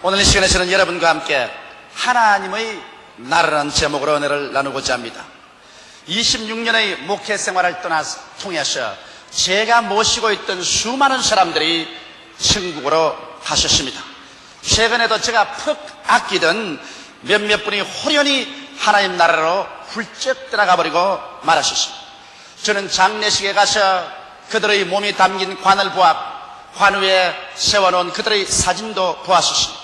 오늘 이 시간에 저는 여러분과 함께 하나님의 나라라는 제목으로 은혜를 나누고자 합니다. 26년의 목회 생활을 통해서 제가 모시고 있던 수많은 사람들이 천국으로 가셨습니다. 최근에도 제가 푹 아끼던 몇몇 분이 호련히 하나님 나라로 훌쩍 들어가 버리고 말하셨습니다. 저는 장례식에 가서 그들의 몸이 담긴 관을 보았고 관 위에 세워놓은 그들의 사진도 보았었습니다.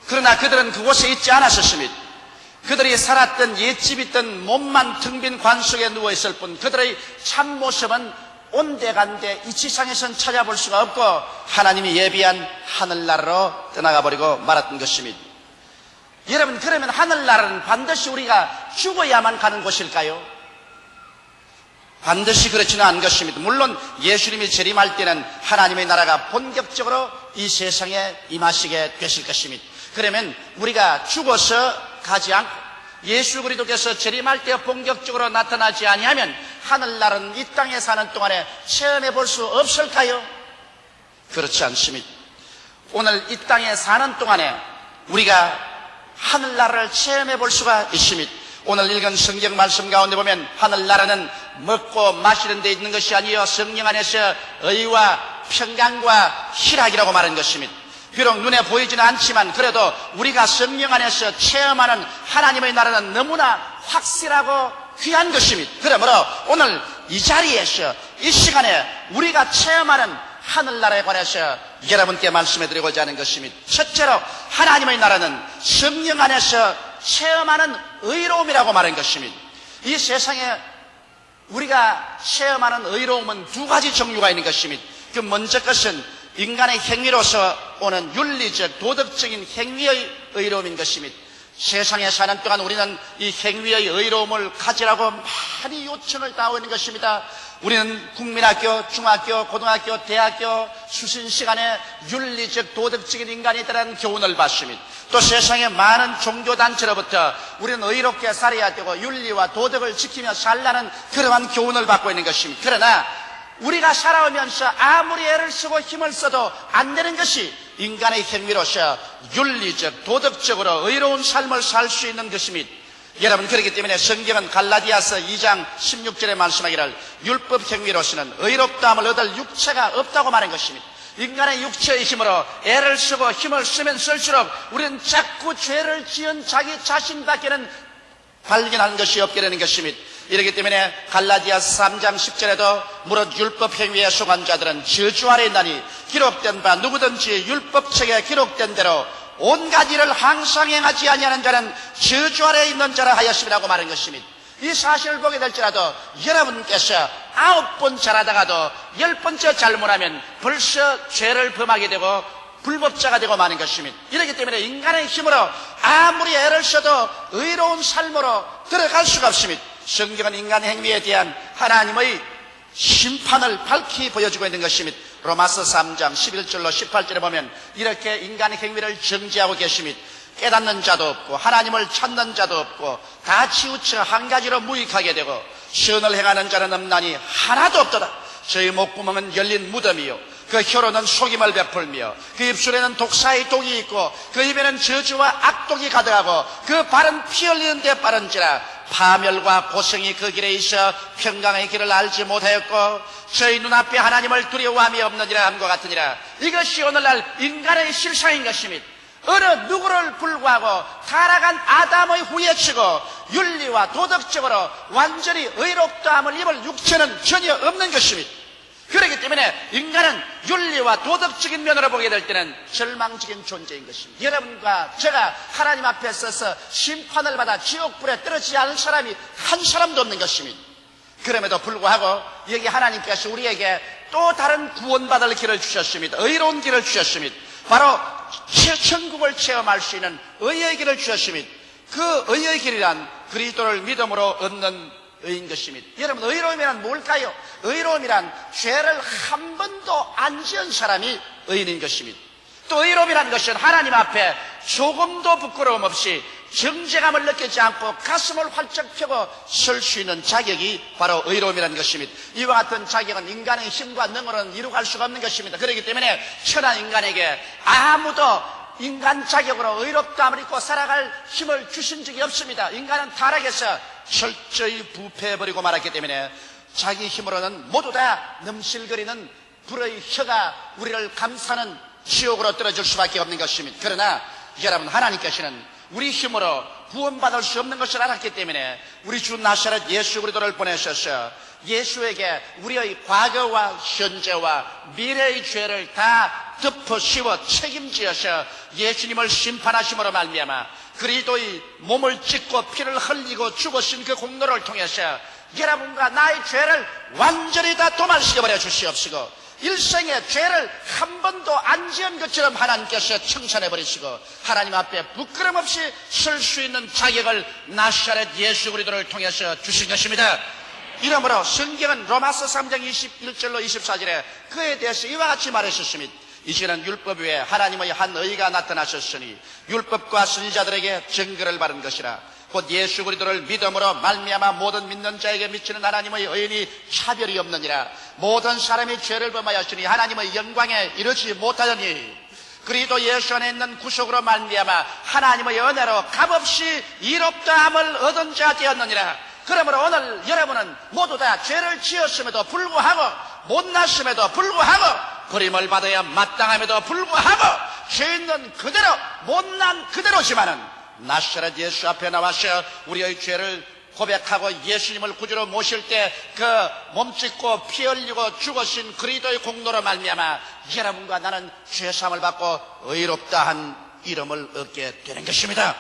그러나 그들은 그곳에 있지 않았었습니다. 그들이 살았던 옛집 있던 몸만 텅 빈 관 속에 누워있을 뿐 그들의 참모습은 온데간데 이 지상에선 찾아볼 수가 없고 하나님이 예비한 하늘나라로 떠나가 버리고 말았던 것입니다. 여러분, 그러면 하늘나라는 반드시 우리가 죽어야만 가는 곳일까요? 반드시 그렇지는 않은 것입니다. 물론 예수님이 재림할 때는 하나님의 나라가 본격적으로 이 세상에 임하시게 되실 것입니다. 그러면 우리가 죽어서 가지 않고 예수 그리스도께서 재림할 때 본격적으로 나타나지 아니하면 하늘나라는 이 땅에 사는 동안에 체험해 볼 수 없을까요? 그렇지 않습니다. 오늘 이 땅에 사는 동안에 우리가 하늘나라를 체험해 볼 수가 있습니다. 오늘 읽은 성경 말씀 가운데 보면 하늘나라는 먹고 마시는 데 있는 것이 아니요 성령 안에서 의와 평강과 희락이라고 말한 것입니다. 비록 눈에 보이지는 않지만 그래도 우리가 성령 안에서 체험하는 하나님의 나라는 너무나 확실하고 귀한 것입니다. 그러므로 오늘 이 자리에서 이 시간에 우리가 체험하는 하늘나라에 관해서 여러분께 말씀해드리고자 하는 것입니다. 첫째로 하나님의 나라는 성령 안에서 체험하는 의로움이라고 말한 것입니다. 이 세상에 우리가 체험하는 의로움은 두 가지 종류가 있는 것입니다. 그 먼저 것은 인간의 행위로서 오는 윤리적 도덕적인 행위의 의로움인 것입니다. 세상에 사는 동안 우리는 이 행위의 의로움을 가지라고 많이 요청을 당하고 있는 것입니다. 우리는 국민학교, 중학교, 고등학교, 대학교 수신 시간에 윤리적 도덕적인 인간에 대한 교훈을 받습니다. 또 세상의 많은 종교단체로부터 우리는 의롭게 살아야 되고 윤리와 도덕을 지키며 살라는 그러한 교훈을 받고 있는 것입니다. 그러나 우리가 살아오면서 아무리 애를 쓰고 힘을 써도 안 되는 것이 인간의 행위로서 윤리적, 도덕적으로 의로운 삶을 살 수 있는 것입니다. 여러분, 그렇기 때문에 성경은 갈라디아서 2장 16절에 말씀하기를 율법 행위로서는 의롭다함을 얻을 육체가 없다고 말한 것입니다. 인간의 육체의 힘으로 애를 쓰고 힘을 쓰면 쓸수록 우리는 자꾸 죄를 지은 자기 자신밖에는 발견하는 것이 없게 되는 것입니다. 이렇기 때문에 갈라디아서 3장 10절에도 무릇 율법 행위에 속한 자들은 저주 아래 있나니 기록된 바 누구든지 율법책에 기록된 대로 온갖 일을 항상 행하지 아니하는 자는 저주 아래 있는 자라 하였음이라고 말한 것입니다. 이 사실을 보게 될지라도 여러분께서 9번 잘하다가도 10번째 잘못하면 벌써 죄를 범하게 되고 불법자가 되고 마는 것입니다. 이렇기 때문에 인간의 힘으로 아무리 애를 써도 의로운 삶으로 들어갈 수가 없습니다. 성경은 인간 행위에 대한 하나님의 심판을 밝히 보여주고 있는 것입니다. 로마서 3장 11절로 18절에 보면 이렇게 인간의 행위를 정지하고 계십니다. 깨닫는 자도 없고 하나님을 찾는 자도 없고 다 치우쳐 한 가지로 무익하게 되고 선을 행하는 자는 없나니 하나도 없도다. 저희 목구멍은 열린 무덤이요 그 혀로는 속임을 베풀며 그 입술에는 독사의 독이 있고 그 입에는 저주와 악독이 가득하고 그 발은 피 흘리는 데 빠른지라 파멸과 고생이 그 길에 있어 평강의 길을 알지 못하였고 저희 눈앞에 하나님을 두려워함이 없느니라 함과 같으니라. 이것이 오늘날 인간의 실상인 것입니다. 어느 누구를 불구하고 타락한 아담의 후예치고 윤리와 도덕적으로 완전히 의롭다함을 입을 육체는 전혀 없는 것입니다. 그렇기 때문에 인간은 윤리와 도덕적인 면으로 보게 될 때는 절망적인 존재인 것입니다. 여러분과 제가 하나님 앞에 서서 심판을 받아 지옥불에 떨어지지 않은 사람이 한 사람도 없는 것입니다. 그럼에도 불구하고 여기 하나님께서 우리에게 또 다른 구원받을 길을 주셨습니다. 의로운 길을 주셨습니다. 바로 천국을 체험할 수 있는 의의 길을 주셨습니다. 그 의의 길이란 그리스도를 믿음으로 얻는 의인 것입니다. 여러분, 의로움이란 뭘까요? 의로움이란 죄를 한 번도 안 지은 사람이 의인인 것입니다. 또 의로움이라는 것은 하나님 앞에 조금도 부끄러움 없이 정죄감을 느끼지 않고 가슴을 활짝 펴고 설 수 있는 자격이 바로 의로움이라는 것입니다. 이와 같은 자격은 인간의 힘과 능으로는 이루갈 수가 없는 것입니다. 그렇기 때문에 천한 인간에게 아무도 인간 자격으로 의롭다함을 입고 살아갈 힘을 주신 적이 없습니다. 인간은 타락해서 철저히 부패해버리고 말았기 때문에 자기 힘으로는 모두 다 넘실거리는 불의 혀가 우리를 감싸는 지옥으로 떨어질 수밖에 없는 것입니다. 그러나 여러분, 하나님께서는 우리 힘으로 구원받을 수 없는 것을 알았기 때문에 우리 주 나사렛 예수 그리스도를 보내셔서 예수에게 우리의 과거와 현재와 미래의 죄를 다 덮어 씌워 책임지어서 예수님을 심판하심으로 말미암아 그리스도의 몸을 찢고 피를 흘리고 죽으신 그 공로를 통해서 여러분과 나의 죄를 완전히 다 도말시켜버려 주시옵시고, 일생의 죄를 한 번도 안 지은 것처럼 하나님께서 청산해버리시고 하나님 앞에 부끄럼 없이 설 수 있는 자격을 나사렛 예수 그리스도를 통해서 주신 것입니다. 이러므로 성경은 로마서 3장 21절로 24절에 그에 대해서 이와 같이 말하셨습니다. 이제는 율법 위에 하나님의 한 의가 나타나셨으니 율법과 선지자들에게 증거를 받은 것이라. 곧 예수 그리스도를 믿음으로 말미암아 모든 믿는 자에게 미치는 하나님의 의인이 차별이 없느니라. 모든 사람이 죄를 범하였으니 하나님의 영광에 이르지 못하더니 그리스도 예수 안에 있는 구속으로 말미암아 하나님의 은혜로 값없이 이롭다함을 얻은 자 되었느니라. 그러므로 오늘 여러분은 모두 다 죄를 지었음에도 불구하고 못났음에도 불구하고 버림을 받아야 마땅함에도 불구하고 죄 있는 그대로 못난 그대로지만은 나사렛 예수 앞에 나와서 우리의 죄를 고백하고 예수님을 구주로 모실 때 그 몸짓고 피 흘리고 죽으신 그리스도의 공로로 말미암아 여러분과 나는 죄사함을 받고 의롭다 한 이름을 얻게 되는 것입니다.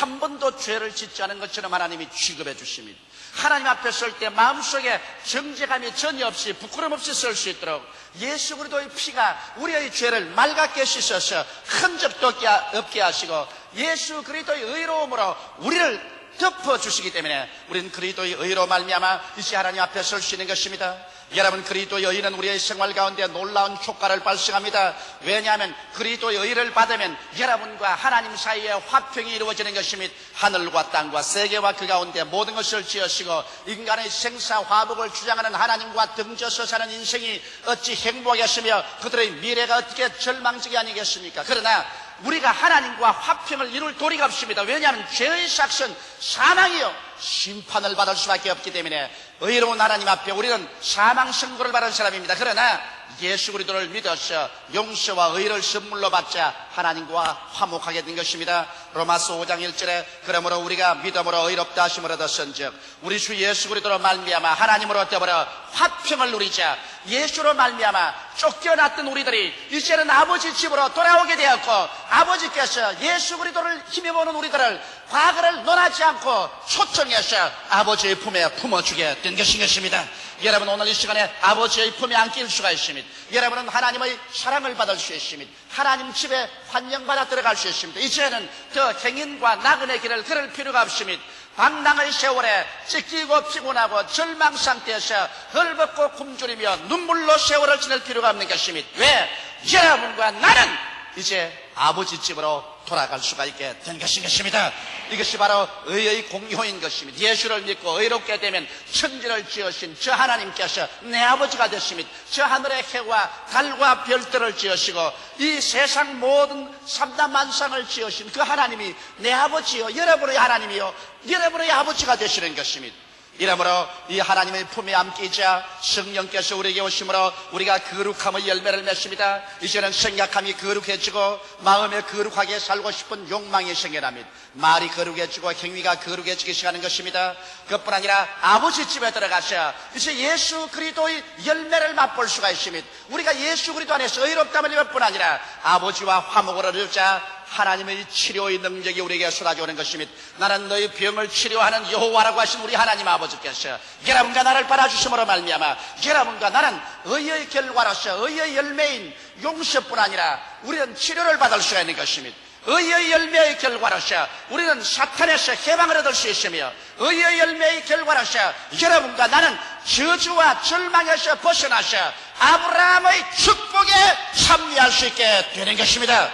한 번도 죄를 짓지 않은 것처럼 하나님이 취급해 주십니다. 하나님 앞에 설 때 마음속에 정죄감이 전혀 없이 부끄럼 없이 설 수 있도록 예수 그리스도의 피가 우리의 죄를 맑게 씻어서 흔적도 없게 하시고 예수 그리스도의 의로움으로 우리를 덮어주시기 때문에 우리는 그리스도의 의로 말미암아 이제 하나님 앞에 설 수 있는 것입니다. 여러분, 그리스도의 의는 우리의 생활 가운데 놀라운 효과를 발생합니다. 왜냐하면 그리스도의 의를 받으면 여러분과 하나님 사이에 화평이 이루어지는 것입니다. 하늘과 땅과 세계와 그 가운데 모든 것을 지으시고 인간의 생사 화복을 주장하는 하나님과 등져서 사는 인생이 어찌 행복하겠으며 그들의 미래가 어떻게 절망적이 아니겠습니까? 그러나 우리가 하나님과 화평을 이룰 도리가 없습니다. 왜냐하면 죄의 삭은 사망이요 심판을 받을 수밖에 없기 때문에 의로운 하나님 앞에 우리는 사망 선고를 받은 사람입니다. 그러나 예수 그리스도를 믿어서 용서와 의를 선물로 받자 하나님과 화목하게 된 것입니다. 로마서 5장 1절에 그러므로 우리가 믿음으로 의롭다 하심을 얻었은즉 우리 주 예수 그리스도로 말미암아 하나님으로 더불어 화평을 누리자. 예수로 말미암아 쫓겨났던 우리들이 이제는 아버지 집으로 돌아오게 되었고 아버지께서 예수 그리스도를 힘입어오는 우리들을 과거를 논하지 않고 초청해서 아버지의 품에 품어주게 된 것입니다. 여러분, 오늘 이 시간에 아버지의 품에 안길 수가 있습니다. 여러분은 하나님의 사랑을 받을 수 있습니다. 하나님 집에 환영받아 들어갈 수 있습니다. 이제는 더 행인과 나그네 길을 걸을 필요가 없습니다. 방랑의 세월에 찢기고 피곤하고 절망 상태에서 헐벗고 굶주리며 눈물로 세월을 지낼 필요가 없는 것입니다. 왜? 여러분과 나는 이제 아버지 집으로 돌아갈 수가 있게 된 것입니다. 이것이 바로 의의 공효인 것입니다. 예수를 믿고 의롭게 되면 천지를 지으신 저 하나님께서 내 아버지가 되십니다. 저 하늘의 해와 달과 별들을 지으시고 이 세상 모든 삼다만상을 지으신 그 하나님이 내 아버지요 여러분의 하나님이요 여러분의 아버지가 되시는 것입니다. 이러므로 이 하나님의 품에 안기자 성령께서 우리에게 오심으로 우리가 거룩함의 열매를 맺습니다. 이제는 생각함이 거룩해지고 마음에 거룩하게 살고 싶은 욕망이 생겨납니다. 말이 거룩해지고 행위가 거룩해지기 시작하는 것입니다. 그뿐 아니라 아버지 집에 들어가서 이제 예수 그리스도의 열매를 맛볼 수가 있습니다. 우리가 예수 그리스도 안에서 의롭다함을 입을 뿐 아니라 아버지와 화목을 얻자 하나님의 치료의 능력이 우리에게 쏟아져오는 것입니다. 나는 너희 병을 치료하는 여호와라고 하신 우리 하나님 아버지께서 여러분과 나를 받아주심으로 말미암아 여러분과 나는 의의 결과로서 의의 열매인 용서뿐 아니라 우리는 치료를 받을 수가 있는 것입니다. 의의 열매의 결과로서 우리는 사탄에서 해방을 얻을 수 있으며 의의 열매의 결과로서 여러분과 나는 저주와 절망에서 벗어나서 아브라함의 축복에 참여할 수 있게 되는 것입니다.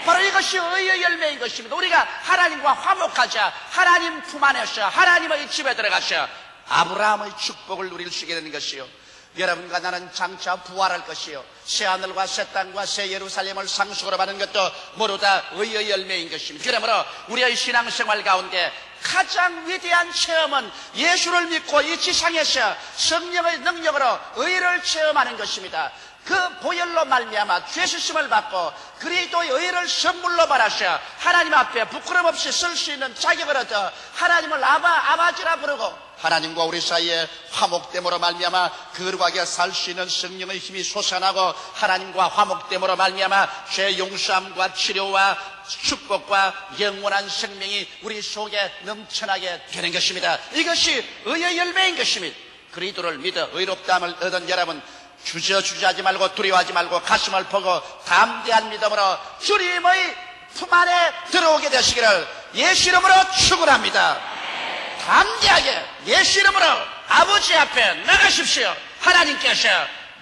바로 이것이 의의 열매인 것입니다. 우리가 하나님과 화목하자 하나님 품 안에서 하나님의 집에 들어가서 아브라함의 축복을 누릴 수 있게 되는 것이요 여러분과 나는 장차 부활할 것이요 새하늘과 새 땅과 새 예루살렘을 상속으로 받는 것도 모두 다 의의 열매인 것입니다. 그러므로 우리의 신앙생활 가운데 가장 위대한 체험은 예수를 믿고 이 지상에서 성령의 능력으로 의를 체험하는 것입니다. 그 보혈로 말미암아 죄수심을 받고 그리스도의 의를 선물로 받아서 하나님 앞에 부끄럼 없이 쓸 수 있는 자격을 얻어 하나님을 아버지라 부르고 하나님과 우리 사이에 화목됨으로 말미암아 거룩하게 살 수 있는 성령의 힘이 솟아나고 하나님과 화목됨으로 말미암아 죄 용서함과 치료와 축복과 영원한 생명이 우리 속에 넘쳐나게 되는 것입니다. 이것이 의의 열매인 것입니다. 그리스도를 믿어 의롭다함을 얻은 여러분, 주저하지 말고 두려워하지 말고 가슴을 펴고 담대한 믿음으로 주님의 품 안에 들어오게 되시기를 예수 이름으로 축원합니다. 담대하게 예수 이름으로 아버지 앞에 나가십시오. 하나님께서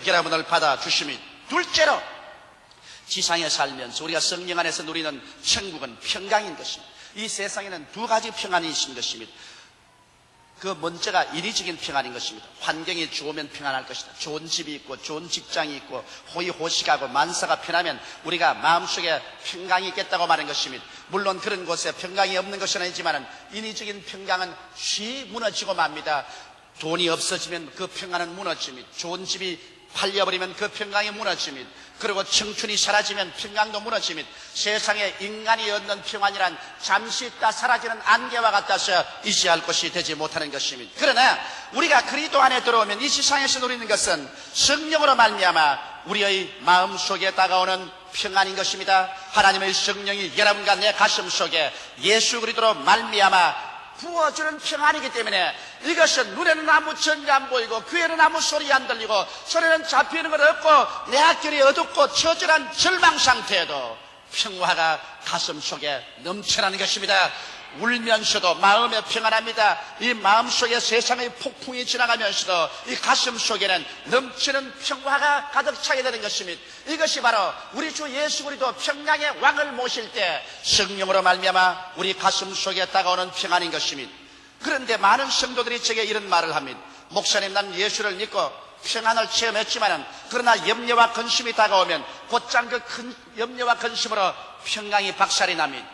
여러분을 받아주시니 둘째로 지상에 살면서 우리가 성령 안에서 누리는 천국은 평강인 것입니다. 이 세상에는 두 가지 평안이 있는 것입니다. 그 먼저가 인위적인 평안인 것입니다. 환경이 좋으면 평안할 것이다. 좋은 집이 있고 좋은 직장이 있고 호의호식하고 만사가 편하면 우리가 마음속에 평강이 있겠다고 말하는 것입니다. 물론 그런 곳에 평강이 없는 것은 아니지만 인위적인 평강은 쉬 무너지고 맙니다. 돈이 없어지면 그 평안은 무너집니다. 좋은 집이 팔려버리면 그 평강이 무너집니다. 그리고 청춘이 사라지면 평강도 무너집니다. 세상에 인간이 얻는 평안이란 잠시 있다 사라지는 안개와 같아서 이시할 것이 되지 못하는 것입니다. 그러나 우리가 그리스도 안에 들어오면 이 세상에서 누리는 것은 성령으로 말미암아 우리의 마음속에 다가오는 평안인 것입니다. 하나님의 성령이 여러분과 내 가슴 속에 예수 그리스도로 말미암아 부어주는 평안이기 때문에 이것은 눈에는 아무 전가 안 보이고 귀에는 아무 소리 안 들리고 손에는 잡히는 것 없고 내 앞길이 어둡고 처절한 절망 상태에도 평화가 가슴 속에 넘쳐나는 것입니다. 울면서도 마음에 평안합니다. 이 마음속에 세상의 폭풍이 지나가면서도 이 가슴 속에는 넘치는 평화가 가득 차게 되는 것입니다. 이것이 바로 우리 주 예수 그리스도 평강의 왕을 모실 때 성령으로 말미암아 우리 가슴 속에 다가오는 평안인 것입니다. 그런데 많은 성도들이 제게 이런 말을 합니다. 목사님, 난 예수를 믿고 평안을 체험했지만 그러나 염려와 근심이 다가오면 곧장 그 큰 염려와 근심으로 평강이 박살이 납니다.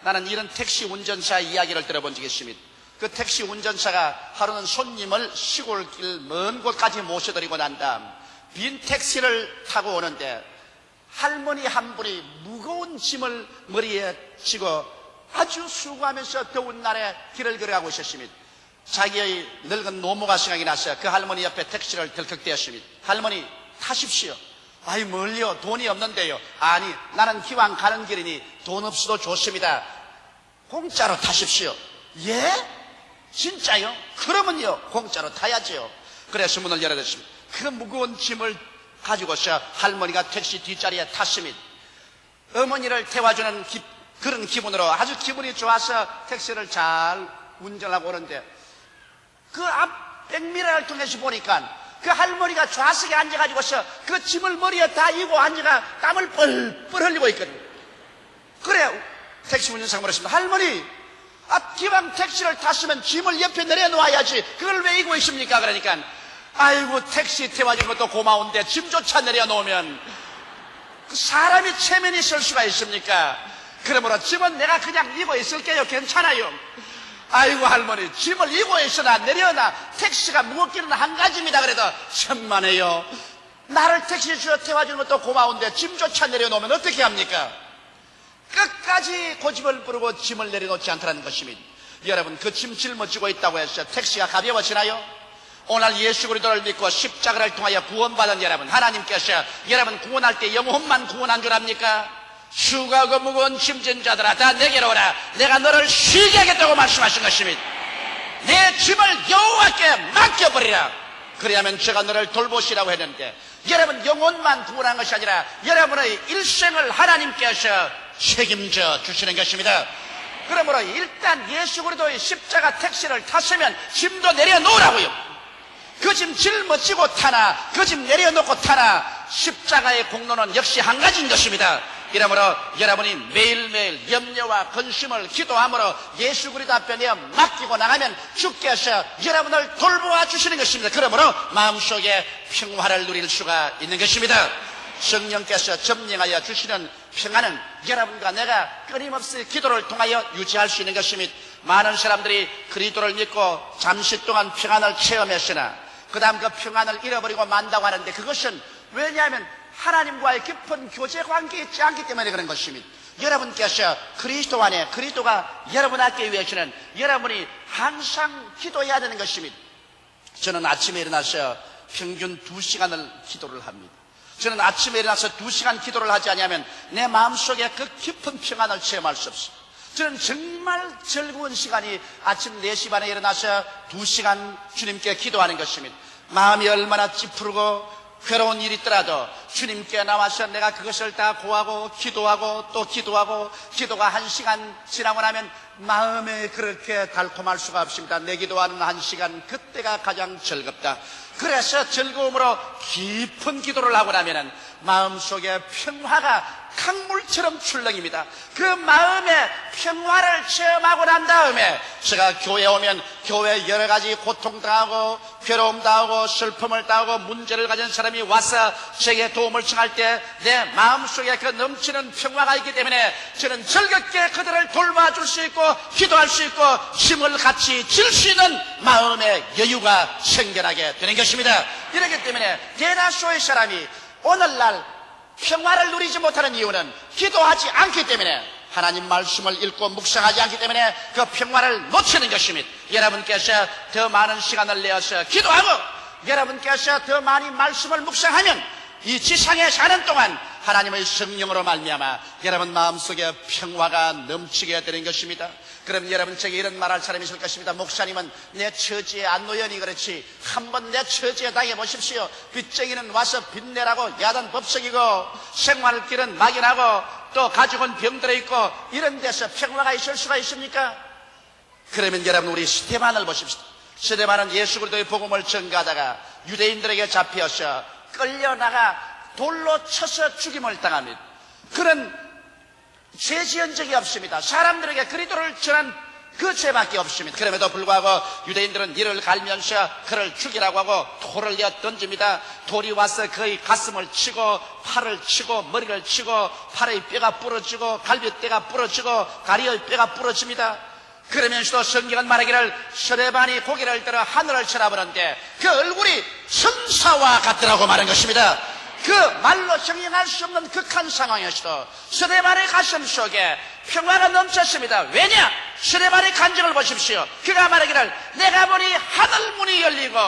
나는 이런 택시 운전사의 이야기를 들어본 적이 있습니다. 그 택시 운전사가 하루는 손님을 시골길 먼 곳까지 모셔드리고 난 다음 빈 택시를 타고 오는데 할머니 한 분이 무거운 짐을 머리에 지고 아주 수고하면서 더운 날에 길을 걸어가고 있었습니다. 자기의 늙은 노모가 생각이 나서 그 할머니 옆에 택시를 덜컥대었습니다. 할머니, 타십시오. 아이, 멀리요? 돈이 없는데요. 아니, 나는 기왕 가는 길이니 돈 없어도 좋습니다. 공짜로 타십시오. 예? 진짜요? 그러면요, 공짜로 타야죠. 그래서 문을 열어줬습니다. 그 무거운 짐을 가지고서 할머니가 택시 뒷자리에 탔습니다. 어머니를 태워주는 그런 기분으로 아주 기분이 좋아서 택시를 잘 운전하고 오는데 그 앞 백미러를 통해서 보니까 그 할머니가 좌석에 앉아가지고서 그 짐을 머리에 다 이고 앉아가 땀을 뻘뻘 흘리고 있거든요. 그래, 택시 운전사가 물었습니다. 할머니, 기왕 택시를 탔으면 짐을 옆에 내려놓아야지 그걸 왜 이고 있습니까? 그러니까 아이고, 택시 태워준 것도 고마운데 짐조차 내려놓으면 그 사람이 체면이 있을 수가 있습니까? 그러므로 짐은 내가 그냥 이고 있을게요. 괜찮아요. 아이고, 할머니, 짐을 이고 있으나 내려놔. 택시가 무겁기는 한 가지입니다. 그래도 천만에요. 나를 택시에 태워주는 것도 고마운데 짐조차 내려놓으면 어떻게 합니까? 끝까지 고집을 부르고 짐을 내려놓지 않더라는 것입니다. 여러분, 그 짐 짊어지고 있다고 해서 택시가 가벼워지나요? 오늘 예수 그리스도를 믿고 십자가를 통하여 구원받은 여러분, 하나님께서 여러분 구원할 때 영혼만 구원한 줄 압니까? 수고하고 무거운 짐진 자들아, 다 내게로 오라. 내가 너를 쉬게 하겠다고 말씀하신 것입니다. 내 짐을 여호와께 맡겨버리라. 그래야면 제가 너를 돌보시라고 했는데, 여러분 영혼만 구원한 것이 아니라 여러분의 일생을 하나님께서 책임져 주시는 것입니다. 그러므로 일단 예수 그리스도의 십자가 택시를 탔으면 짐도 내려놓으라고요. 그 짐 짊어지고 타나 그 짐 내려놓고 타나 십자가의 공로는 역시 한 가지인 것입니다. 이러므로 여러분이 매일매일 염려와 근심을 기도함으로 예수 그리스도 앞에 내어 맡기고 나가면 주께서 여러분을 돌보아 주시는 것입니다. 그러므로 마음속에 평화를 누릴 수가 있는 것입니다. 성령께서 점령하여 주시는 평안은 여러분과 내가 끊임없이 기도를 통하여 유지할 수 있는 것입니다. 많은 사람들이 그리스도를 믿고 잠시 동안 평안을 체험했으나 그 다음 그 평안을 잃어버리고 만다고 하는데, 그것은 왜냐하면 하나님과의 깊은 교제 관계에 있지 않기 때문에 그런 것입니다. 여러분께서 그리스도 안에, 그리스도가 여러분 앞에 위해서는 여러분이 항상 기도해야 되는 것입니다. 저는 아침에 일어나서 평균 2시간을 기도를 합니다. 저는 아침에 일어나서 2시간 기도를 하지 않으면 내 마음속에 그 깊은 평안을 체험할 수 없습니다. 저는 정말 즐거운 시간이 아침 4시 반에 일어나서 2시간 주님께 기도하는 것입니다. 마음이 얼마나 찌푸르고 괴로운 일이 있더라도 주님께 나와서 내가 그것을 다 고하고 기도하고 또 기도하고, 기도가 1시간 지나고 나면 마음에 그렇게 달콤할 수가 없습니다. 내 기도하는 1시간, 그때가 가장 즐겁다. 그래서 즐거움으로 깊은 기도를 하고 나면은 마음속에 평화가 강물처럼 출렁입니다. 그 마음의 평화를 체험하고 난 다음에 제가 교회에 오면 교회에 여러 가지 고통당하고 괴로움 당하고 슬픔을 당하고 문제를 가진 사람이 와서 제게 도움을 청할 때 내 마음속에 그 넘치는 평화가 있기 때문에 저는 즐겁게 그들을 돌봐줄 수 있고 기도할 수 있고 힘을 같이 질 수 있는 마음의 여유가 생겨나게 되는 것입니다. 이렇기 때문에 대다수의 사람이 오늘날 평화를 누리지 못하는 이유는 기도하지 않기 때문에, 하나님 말씀을 읽고 묵상하지 않기 때문에 그 평화를 놓치는 것입니다. 여러분께서 더 많은 시간을 내어서 기도하고 여러분께서 더 많이 말씀을 묵상하면 이 지상에 사는 동안 하나님의 성령으로 말미암아 여러분 마음속에 평화가 넘치게 되는 것입니다. 그럼 여러분 제게 이런 말할 사람이 있을 것입니다. 목사님은 내 처지에 안 놓여니 그렇지 한번 내 처지에 당해보십시오. 빚쟁이는 와서 빚내라고 야단 법석이고 생활길은 막연하고 또 가족은 병들어 있고 이런 데서 평화가 있을 수가 있습니까? 그러면 여러분 우리 스데반을 보십시오. 스데반은 예수 그리스도의 복음을 전가하다가 유대인들에게 잡혀서 끌려나가 돌로 쳐서 죽임을 당합니다. 그런 죄 지은 적이 없습니다. 사람들에게 그리스도를 전한 그 죄밖에 없습니다. 그럼에도 불구하고 유대인들은 이를 갈면서 그를 죽이라고 하고 돌을 내어 던집니다. 돌이 와서 그의 가슴을 치고 팔을 치고 머리를 치고 팔의 뼈가 부러지고 갈비뼈가 부러지고 다리의 뼈가 부러집니다. 그러면서도 성경은 말하기를 스데반이 고개를 들어 하늘을 쳐다보는데 그 얼굴이 천사와 같더라고 말한 것입니다. 그 말로 정의할 수 없는 극한 상황에서도 스데반의 가슴 속에 평화가 넘쳤습니다. 왜냐? 스데반의 간증을 보십시오. 그가 말하기를 내가 보니 하늘문이 열리고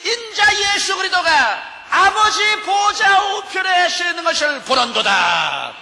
인자 예수 그리스도가 아버지 보좌 우편에 서있는 것을 보는도다.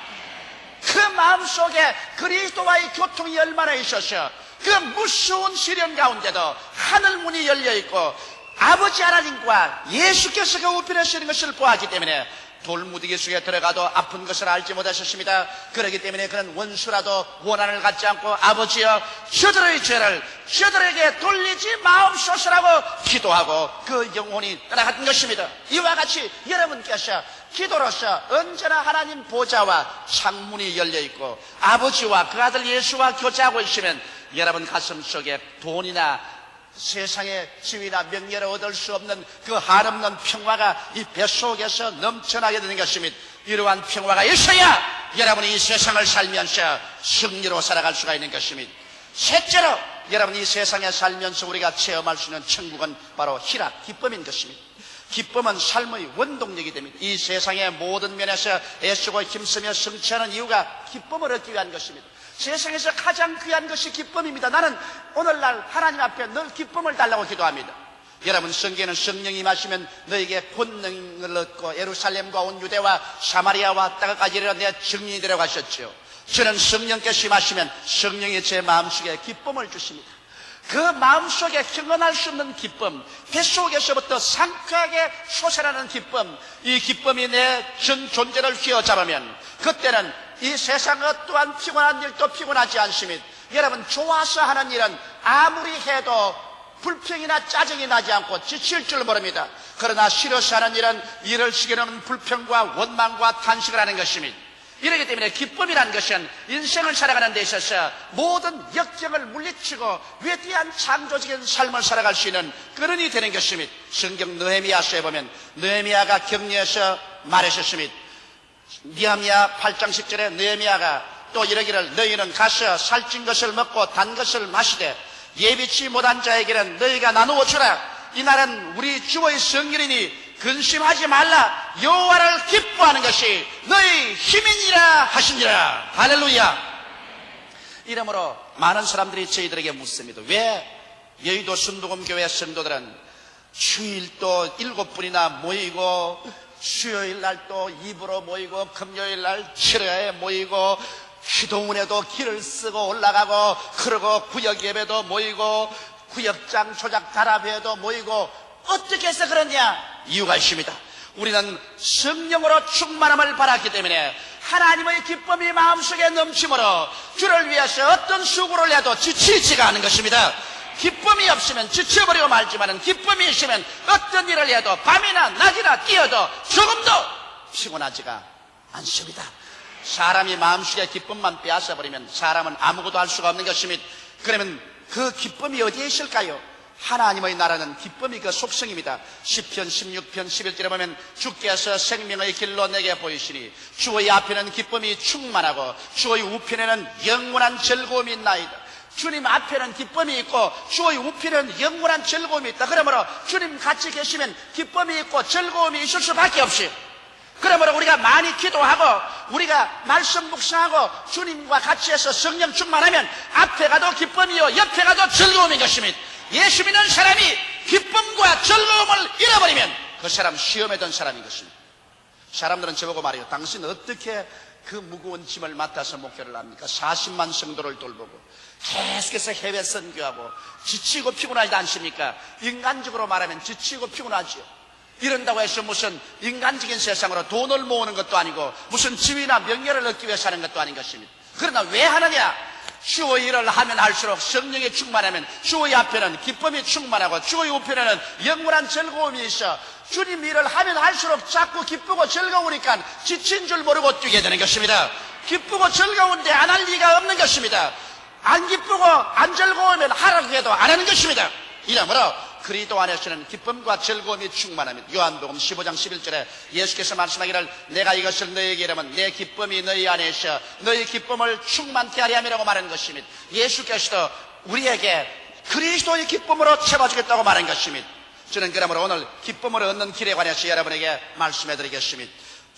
그 마음속에 그리스도와의 교통이 얼마나 있어서 그 무서운 시련 가운데도 하늘문이 열려있고 아버지 하나님과 예수께서 그 우편에 서는 것을 보았기 때문에 돌무더기 속에 들어가도 아픈 것을 알지 못하셨습니다. 그렇기 때문에 그는 원수라도 원한을 갖지 않고 아버지여 저들의 죄를 저들에게 돌리지 마옵소서라고 기도하고 그 영혼이 떠나갔던 것입니다. 이와 같이 여러분께서 기도로서 언제나 하나님 보좌와 창문이 열려있고 아버지와 그 아들 예수와 교제하고 있으면 여러분 가슴 속에 돈이나 세상의 지위나 명예를 얻을 수 없는 그 한없는 평화가 이 뱃속에서 넘쳐나게 되는 것입니다. 이러한 평화가 있어야 여러분이 이 세상을 살면서 승리로 살아갈 수가 있는 것입니다. 셋째로 여러분이 이 세상에 살면서 우리가 체험할 수 있는 천국은 바로 희락, 기쁨인 것입니다. 기쁨은 삶의 원동력이 됩니다. 이 세상의 모든 면에서 애쓰고 힘쓰며 성취하는 이유가 기쁨을 얻기 위한 것입니다. 세상에서 가장 귀한 것이 기쁨입니다. 나는 오늘날 하나님 앞에 늘 기쁨을 달라고 기도합니다. 여러분 성경에는 성령이 임하시면 너에게 권능을 얻고 예루살렘과 온 유대와 사마리아와 땅까지 이르러 내 증인이 되라고 하셨죠. 저는 성령께서 임하시면 성령이 제 마음속에 기쁨을 주십니다. 그 마음속에 경건할 수 없는 기쁨, 뱃속에서부터 상쾌하게 솟아나는 기쁨, 이 기쁨이 내 전 존재를 휘어잡으면 그때는 이 세상 어떠한 피곤한 일도 피곤하지 않습니다. 여러분 좋아서 하는 일은 아무리 해도 불평이나 짜증이 나지 않고 지칠 줄 모릅니다. 그러나 싫어서 하는 일은 이를 시기는 불평과 원망과 탄식을 하는 것입니다. 이렇기 때문에 기쁨이라는 것은 인생을 살아가는 데 있어서 모든 역경을 물리치고 위대한 창조적인 삶을 살아갈 수 있는 근원이 되는 것입니다. 성경 느헤미야서에 보면 느헤미야가 격려해서 말하셨습니다. 느헤미야 8장 10절에 느헤미야가 또 이러기를 너희는 가서 살찐 것을 먹고 단 것을 마시되 예비치 못한 자에게는 너희가 나누어 주라. 이날은 우리 주의 성일이니 근심하지 말라. 여호와를 기뻐하는 것이 너희 힘이니라 하시니라. 할렐루야. 이러므로 많은 사람들이 저희들에게 묻습니다. 왜 여의도 순복음교회 성도들은 주일도 7분이나 모이고 수요일 날도 2부로 모이고 금요일 날 7회에 모이고 기도문에도 길을 쓰고 올라가고 그러고 구역 예배도 모이고 구역장 조작 단합회에도 모이고 어떻게 해서 그러냐? 이유가 있습니다. 우리는 성령으로 충만함을 받았기 때문에 하나님의 기쁨이 마음속에 넘치므로 주를 위해서 어떤 수고를 해도 지치지가 않은 것입니다. 기쁨이 없으면 지쳐버리고 말지만 기쁨이 있으면 어떤 일을 해도 밤이나 낮이나 뛰어도 조금도 피곤하지가 않습니다. 사람이 마음속에 기쁨만 빼앗아버리면 사람은 아무것도 할 수가 없는 것입니다. 그러면 그 기쁨이 어디에 있을까요? 하나님의 나라는 기쁨이 그 속성입니다. 시편 16편 11절에 보면 주께서 생명의 길로 내게 보이시니 주의 앞에는 기쁨이 충만하고 주의 우편에는 영원한 즐거움이 있나이다. 주님 앞에는 기쁨이 있고 주의 우편에는 영원한 즐거움이 있다. 그러므로 주님 같이 계시면 기쁨이 있고 즐거움이 있을 수밖에 없어요. 그러므로 우리가 많이 기도하고 우리가 말씀 묵상하고 주님과 같이 해서 성령 충만하면 앞에 가도 기쁨이요 옆에 가도 즐거움인 것입니다. 예수 믿는 사람이 기쁨과 즐거움을 잃어버리면 그 사람 시험에 든 사람인 것입니다. 사람들은 저보고 말해요. 당신은 어떻게 그 무거운 짐을 맡아서 목회를 합니까? 40만 성도를 돌보고 계속해서 해외 선교하고 지치고 피곤하지 않습니까? 인간적으로 말하면 지치고 피곤하지요. 이런다고 해서 무슨 인간적인 세상으로 돈을 모으는 것도 아니고 무슨 지위나 명예를 얻기 위해 사는 것도 아닌 것입니다. 그러나 왜 하느냐? 주의 일을 하면 할수록 성령이 충만하면 주의 앞에는 기쁨이 충만하고 주의 우편에는 영원한 즐거움이 있어 주님 일을 하면 할수록 자꾸 기쁘고 즐거우니까 지친 줄 모르고 뛰게 되는 것입니다. 기쁘고 즐거운데 안 할 리가 없는 것입니다. 안 기쁘고 안 즐거우면 하라고 해도 안 하는 것입니다. 이러므로 그리스도 안에서는 기쁨과 즐거움이 충만합니다. 요한복음 15장 11절에 예수께서 말씀하기를 내가 이것을 너희에게 이르면 내 기쁨이 너희 안에 있어 너희 기쁨을 충만케 하려 함이라고 말하는 것입니다. 예수께서도 우리에게 그리스도의 기쁨으로 채워주겠다고 말한 것입니다. 저는 그러므로 오늘 기쁨을 얻는 길에 관해서 여러분에게 말씀해 드리겠습니다.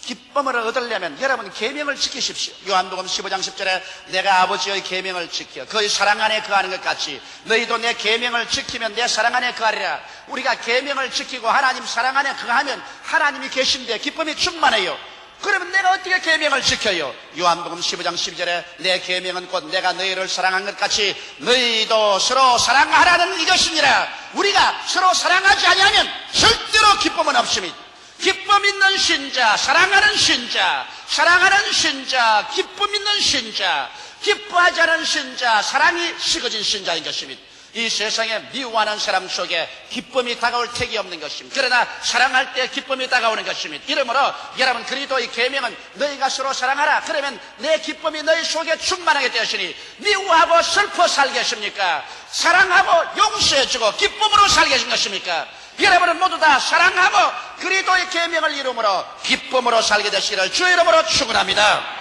기쁨을 얻으려면 여러분 계명을 지키십시오. 요한복음 15장 10절에 내가 아버지의 계명을 지켜 그의 사랑 안에 거하는 것 같이 너희도 내 계명을 지키면 내 사랑 안에 거하리라. 우리가 계명을 지키고 하나님 사랑 안에 거하면 하나님이 계신데 기쁨이 충만해요. 그러면 내가 어떻게 계명을 지켜요? 요한복음 15장 12절에 내 계명은 곧 내가 너희를 사랑한 것 같이 너희도 서로 사랑하라는 이것이니라. 우리가 서로 사랑하지 아니하면 절대로 기쁨은 없습니다. 기쁨 있는 신자, 사랑하는 신자, 사랑하는 신자, 기쁨 있는 신자, 기뻐하지 않은 신자, 사랑이 식어진 신자인 것입니다. 이 세상에 미워하는 사람 속에 기쁨이 다가올 택이 없는 것입니다. 그러나 사랑할 때 기쁨이 다가오는 것입니다. 이러므로 여러분 그리스도의 계명은 너희가 서로 사랑하라. 그러면 내 기쁨이 너희 속에 충만하게 되었으니 미워하고 슬퍼 살겠습니까? 사랑하고 용서해주고 기쁨으로 살겠는 것입니까? 여러분은 모두 다 사랑하고 그리스도의 계명을 이름으로 기쁨으로 살게 되시기를 주의 이름으로 축원합니다.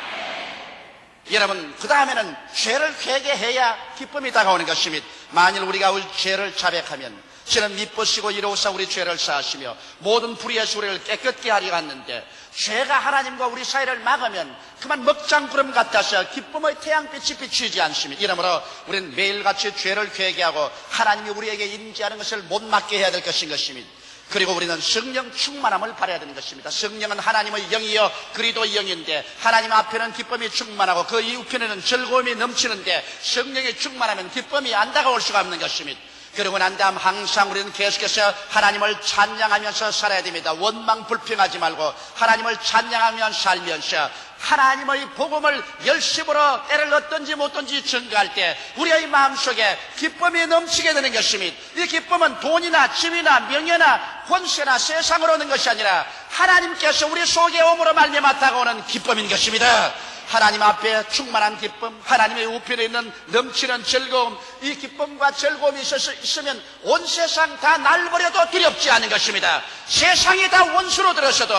여러분 그 다음에는 죄를 회개해야 기쁨이 다가오는 것입니다. 만일 우리가 우리 죄를 자백하면 저는 미쁘시고 이로우사 우리 죄를 사하시며 모든 불의에서 우리를 깨끗게 하려 갔는데 죄가 하나님과 우리 사이를 막으면 그만 먹장구름 같아서 기쁨의 태양빛이 비추지 않습니다. 이러므로 우리는 매일같이 죄를 회개하고 하나님이 우리에게 임재하는 것을 못 막게 해야 될 것인 것입니다. 그리고 우리는 성령 충만함을 바라야 되는 것입니다. 성령은 하나님의 영이요 그리스도의 영인데 하나님 앞에는 기쁨이 충만하고 그 이웃편에는 즐거움이 넘치는데 성령이 충만하면 기쁨이 안 다가올 수가 없는 것입니다. 그러고 난 다음 항상 우리는 계속해서 하나님을 찬양하면서 살아야 됩니다. 원망 불평하지 말고 하나님을 찬양하며 살면서 하나님의 복음을 열심으로 때를 얻든지 못든지 증거할 때 우리의 마음속에 기쁨이 넘치게 되는 것입니다. 이 기쁨은 돈이나 집이나 명예나 권세나 세상으로 오는 것이 아니라 하나님께서 우리 속에 오므로 말미암아 다가오는 기쁨인 것입니다. 하나님 앞에 충만한 기쁨, 하나님의 우편에 있는 넘치는 즐거움, 이 기쁨과 즐거움이 있으면 온 세상 다 날 버려도 두렵지 않은 것입니다. 세상이 다 원수로 들어서도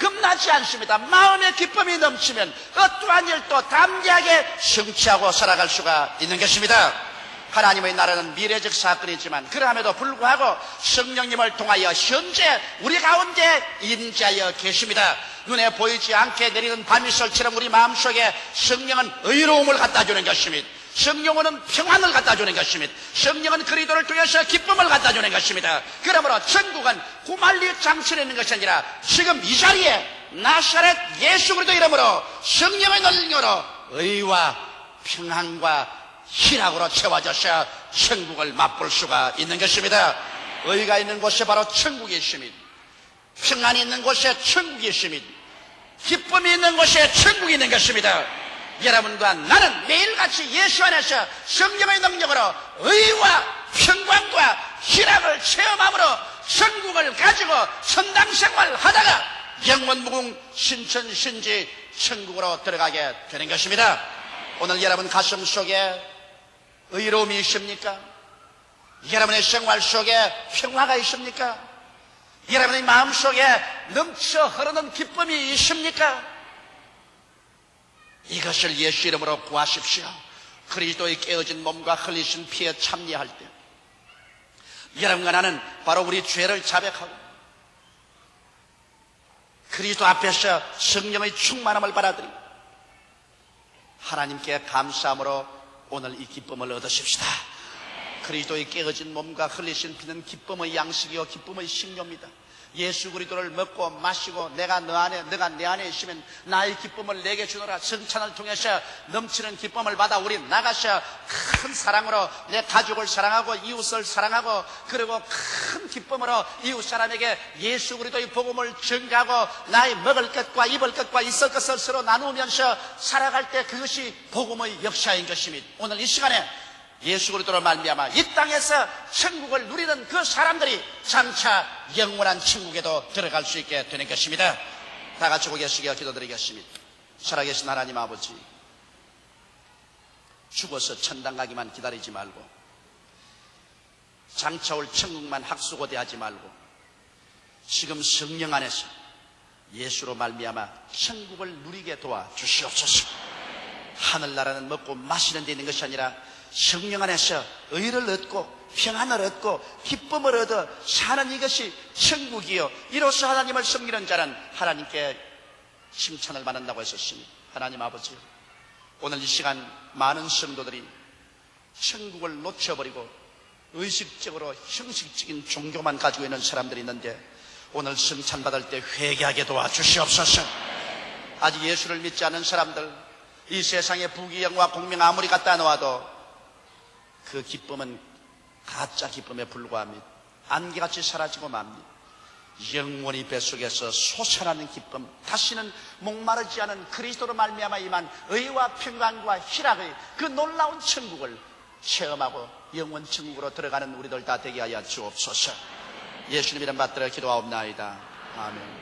겁나지 않습니다. 마음의 기쁨이 넘치면 어떠한 일도 담대하게 성취하고 살아갈 수가 있는 것입니다. 하나님의 나라는 미래적 사건이지만 그럼에도 불구하고 성령님을 통하여 현재 우리 가운데 임재하여 계십니다. 눈에 보이지 않게 내리는 밤이슬처럼 우리 마음속에 성령은 의로움을 갖다 주는 것입니다. 성령은 평안을 갖다 주는 것입니다. 성령은 그리스도를 통해서 기쁨을 갖다 주는 것입니다. 그러므로 천국은 구말리 장천에 있는 것이 아니라 지금 이 자리에 나사렛 예수 그리스도 이름으로 성령의 능력으로 의와 평안과 희락으로 채워져서 천국을 맛볼 수가 있는 것입니다. 의가 있는 곳에 바로 천국이 있습니다. 평안이 있는 곳에 천국이 있습니다. 기쁨이 있는 곳에 천국이 있는 것입니다. 여러분과 나는 매일같이 예수 안에서 성령의 능력으로 의와 평강과 희락을 체험함으로 천국을 가지고 천당생활을 하다가 영원무궁 신천신지 천국으로 들어가게 되는 것입니다. 오늘 여러분 가슴 속에 의로움이 있습니까? 여러분의 생활 속에 평화가 있습니까? 여러분의 마음속에 넘쳐 흐르는 기쁨이 있습니까? 이것을 예수 이름으로 구하십시오. 그리스도의 깨어진 몸과 흘리신 피에 참여할 때 여러분과 나는 바로 우리 죄를 자백하고 그리스도 앞에서 성령의 충만함을 받아들이고 하나님께 감사함으로 오늘 이 기쁨을 얻으십시다. 그리스도의 깨어진 몸과 흘리신 피는 기쁨의 양식이요 기쁨의 식료입니다. 예수 그리스도를 먹고 마시고 내가 너 안에 너가 내 안에 있으면 나의 기쁨을 내게 주노라. 성찬을 통해서 넘치는 기쁨을 받아 우리 나가서 큰 사랑으로 내 가족을 사랑하고 이웃을 사랑하고 그리고 큰 기쁨으로 이웃 사람에게 예수 그리스도의 복음을 전가하고 나의 먹을 것과 입을 것과 있을 것을 서로 나누면서 살아갈 때 그것이 복음의 역사인 것입니다. 오늘 이 시간에 예수 그리스도로 말미암아 이 땅에서 천국을 누리는 그 사람들이 장차 영원한 천국에도 들어갈 수 있게 되는 것입니다. 다 같이 고개 숙여 기도드리겠습니다. 살아계신 하나님 아버지, 죽어서 천당 가기만 기다리지 말고 장차 올 천국만 학수고대하지 말고 지금 성령 안에서 예수로 말미암아 천국을 누리게 도와주시옵소서. 하늘나라는 먹고 마시는 데 있는 것이 아니라 성령 안에서 의를 얻고 평안을 얻고 기쁨을 얻어 사는 이것이 천국이요 이로써 하나님을 섬기는 자는 하나님께 칭찬을 받는다고 했었으니 하나님 아버지, 오늘 이 시간 많은 성도들이 천국을 놓쳐버리고 의식적으로 형식적인 종교만 가지고 있는 사람들이 있는데 오늘 성찬받을 때 회개하게 도와주시옵소서. 아직 예수를 믿지 않은 사람들, 이 세상의 부귀영화 공명 아무리 갖다 놓아도 그 기쁨은 가짜 기쁨에 불과합니다. 안개같이 사라지고 맙니다. 영원히 뱃속에서 솟아나는 기쁨, 다시는 목마르지 않은 그리스도로 말미암아 임한 의와 평강과 희락의 그 놀라운 천국을 체험하고 영원 천국으로 들어가는 우리들 다 되게 하여 주옵소서. 예수님 이름 받들어 기도하옵나이다. 아멘.